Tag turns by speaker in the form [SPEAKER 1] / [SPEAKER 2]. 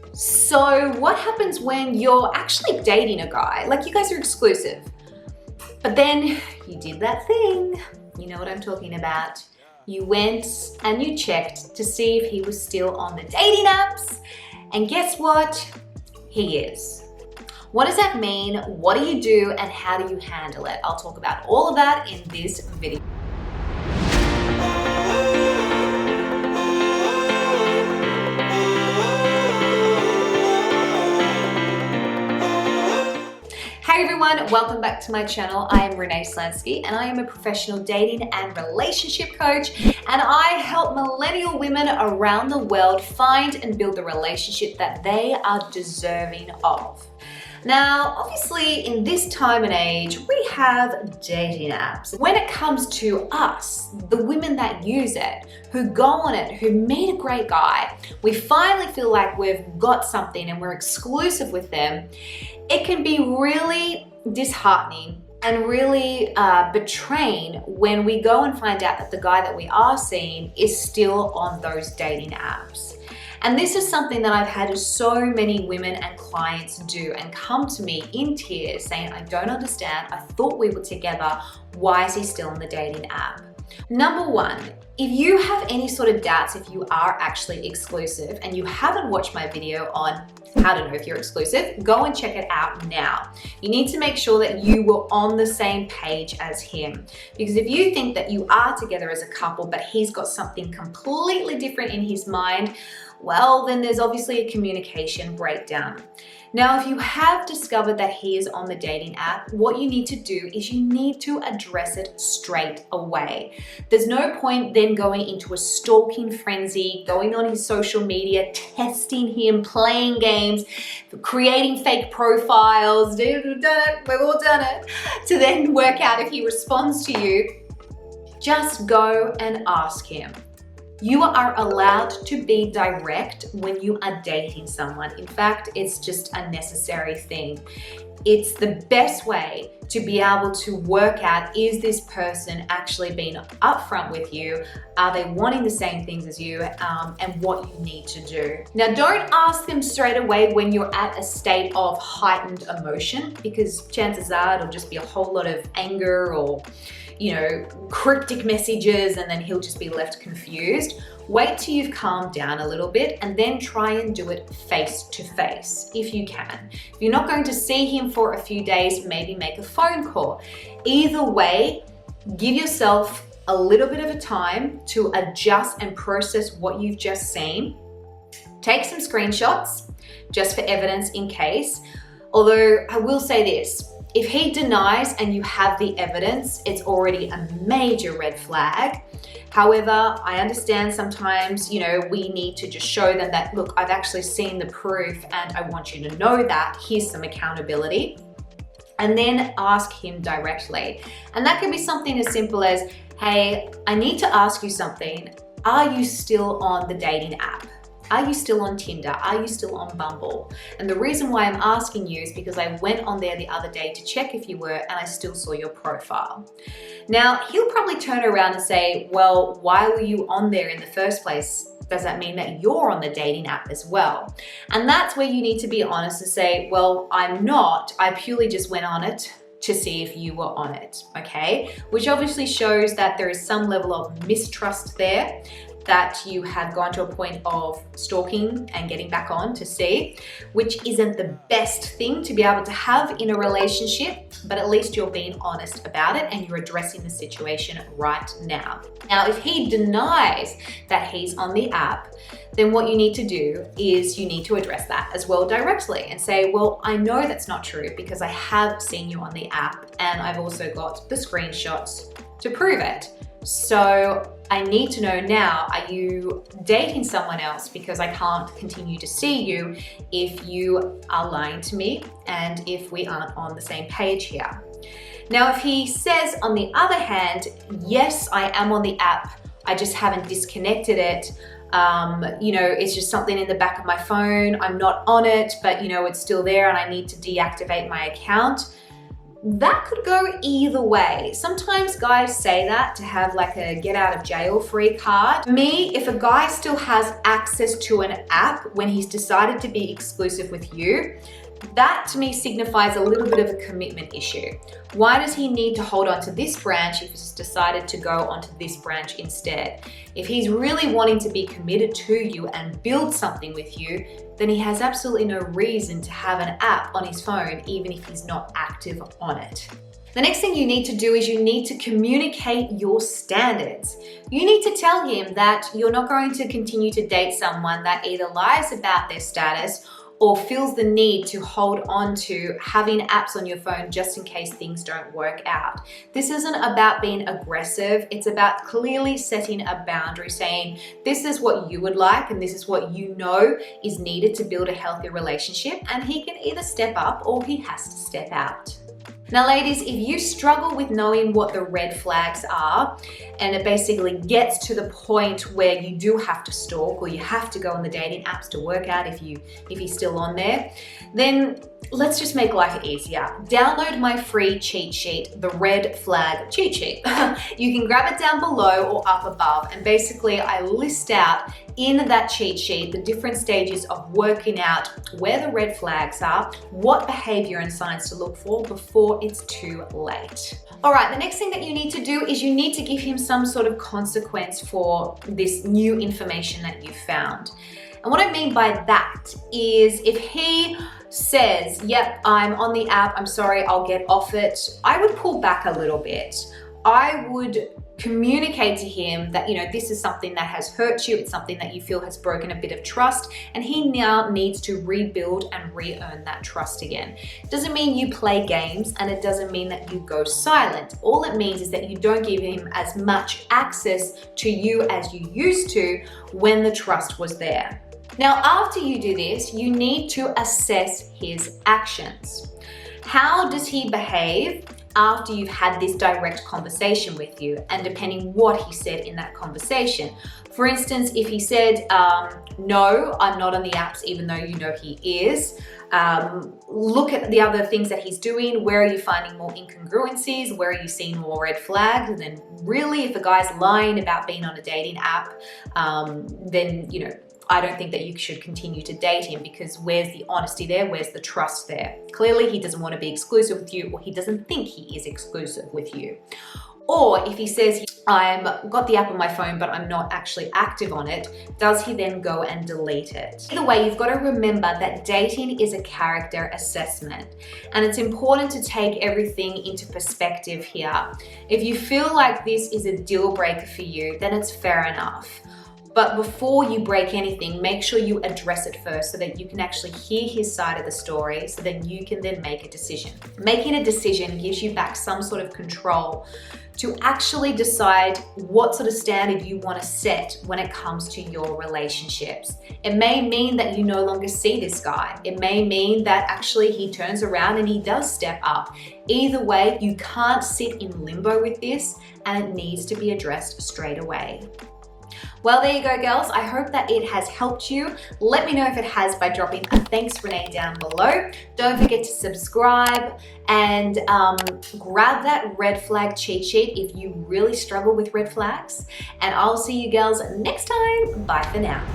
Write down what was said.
[SPEAKER 1] So what happens when you're actually dating a guy? Like, you guys are exclusive, but then you did that thing. You know what I'm talking about. You went and you checked to see if he was still on the dating apps. And guess what? He is. What does that mean? What do you do and how do you handle it? I'll talk about all of that in this video. Hey everyone, welcome back to my channel. I am Renee Slansky and I am a professional dating and relationship coach, and I help millennial women around the world find and build the relationship that they are deserving of. Now, obviously in this time and age, we have dating apps. When it comes to us, the women that use it, who go on it, who meet a great guy, we finally feel like we've got something and we're exclusive with them. It can be really disheartening and really betraying when we go and find out that the guy that we are seeing is still on those dating apps. And this is something that I've had so many women and clients do and come to me in tears saying, I don't understand. I thought we were together. Why is he still on the dating app? Number one, if you have any sort of doubts if you are actually exclusive and you haven't watched my video on how to know if you're exclusive, go and check it out now. You need to make sure that you were on the same page as him. Because if you think that you are together as a couple, but he's got something completely different in his mind, well, then there's obviously a communication breakdown. Now, if you have discovered that he is on the dating app, what you need to do is you need to address it straight away. There's no point then going into a stalking frenzy, going on his social media, testing him, playing games, creating fake profiles. We've all done it. To then work out if he responds to you. Just go and ask him. You are allowed to be direct when you are dating someone. In fact, it's just a necessary thing. It's the best way to be able to work out, is this person actually being upfront with you? Are they wanting the same things as you? And what you need to do. Now, don't ask them straight away when you're at a state of heightened emotion, because chances are it'll just be a whole lot of anger or cryptic messages, and then he'll just be left confused. Wait till you've calmed down a little bit and then try and do it face to face if you can. If you're not going to see him for a few days, maybe make a phone call. Either way, give yourself a little bit of a time to adjust and process what you've just seen. Take some screenshots just for evidence in case. Although I will say this, if he denies and you have the evidence, it's already a major red flag. However, I understand sometimes, we need to just show them that, look, I've actually seen the proof and I want you to know that. Here's some accountability. And then ask him directly. And that can be something as simple as, hey, I need to ask you something. Are you still on the dating app? Are you still on Tinder? Are you still on Bumble? And the reason why I'm asking you is because I went on there the other day to check if you were, and I still saw your profile. Now, he'll probably turn around and say, well, why were you on there in the first place? Does that mean that you're on the dating app as well? And that's where you need to be honest and say, well, I'm not. I purely just went on it to see if you were on it, okay? Which obviously shows that there is some level of mistrust there, that you have gone to a point of stalking and getting back on to see, which isn't the best thing to be able to have in a relationship, but at least you're being honest about it and you're addressing the situation right now. Now, if he denies that he's on the app, then what you need to do is you need to address that as well directly and say, well, I know that's not true because I have seen you on the app and I've also got the screenshots to prove it. So I need to know now, are you dating someone else? Because I can't continue to see you if you are lying to me and if we aren't on the same page here. Now, if he says on the other hand, yes, I am on the app, I just haven't disconnected it. It's just something in the back of my phone. I'm not on it, but it's still there and I need to deactivate my account. that could go either way. Sometimes guys say that to have like a get out of jail free card. For me, if a guy still has access to an app when he's decided to be exclusive with you, that to me signifies a little bit of a commitment issue. Why does he need to hold on to this branch if he's decided to go onto this branch instead? If he's really wanting to be committed to you and build something with you, then he has absolutely no reason to have an app on his phone, even if he's not active on it. The next thing you need to do is you need to communicate your standards. You need to tell him that you're not going to continue to date someone that either lies about their status or feels the need to hold on to having apps on your phone just in case things don't work out. This isn't about being aggressive. It's about clearly setting a boundary, saying this is what you would like and this is what you know is needed to build a healthy relationship, and he can either step up or he has to step out. Now ladies, if you struggle with knowing what the red flags are, and it basically gets to the point where you do have to stalk or you have to go on the dating apps to work out if he's still on there, then let's just make life easier. Download my free cheat sheet, the red flag cheat sheet. You can grab it down below or up above, and basically I list out in that cheat sheet the different stages of working out where the red flags are, what behavior and signs to look for before it's too late. All right, the next thing that you need to do is you need to give him some sort of consequence for this new information that you found. And what I mean by that is if he says, yep, I'm on the app, I'm sorry, I'll get off it, I would pull back a little bit. I would communicate to him that, this is something that has hurt you, it's something that you feel has broken a bit of trust, and he now needs to rebuild and re-earn that trust again. It doesn't mean you play games, and it doesn't mean that you go silent. All it means is that you don't give him as much access to you as you used to when the trust was there. Now, after you do this, you need to assess his actions. How does he behave after you've had this direct conversation with you, and depending what he said in that conversation? For instance, if he said, no, I'm not on the apps, even though you know he is, look at the other things that he's doing. Where are you finding more incongruencies? Where are you seeing more red flags? And then really, if a guy's lying about being on a dating app, then, I don't think that you should continue to date him, because where's the honesty there? Where's the trust there? Clearly, he doesn't want to be exclusive with you, or he doesn't think he is exclusive with you. Or if he says, I've got the app on my phone, but I'm not actually active on it, does he then go and delete it? Either way, you've got to remember that dating is a character assessment, and it's important to take everything into perspective here. If you feel like this is a deal breaker for you, then it's fair enough. But before you break anything, make sure you address it first so that you can actually hear his side of the story, so that you can then make a decision. Making a decision gives you back some sort of control to actually decide what sort of standard you want to set when it comes to your relationships. It may mean that you no longer see this guy. It may mean that actually he turns around and he does step up. Either way, you can't sit in limbo with this, and it needs to be addressed straight away. Well, there you go, girls. I hope that it has helped you. Let me know if it has by dropping a thanks Renee down below. Don't forget to subscribe and grab that red flag cheat sheet if you really struggle with red flags. And I'll see you girls next time. Bye for now.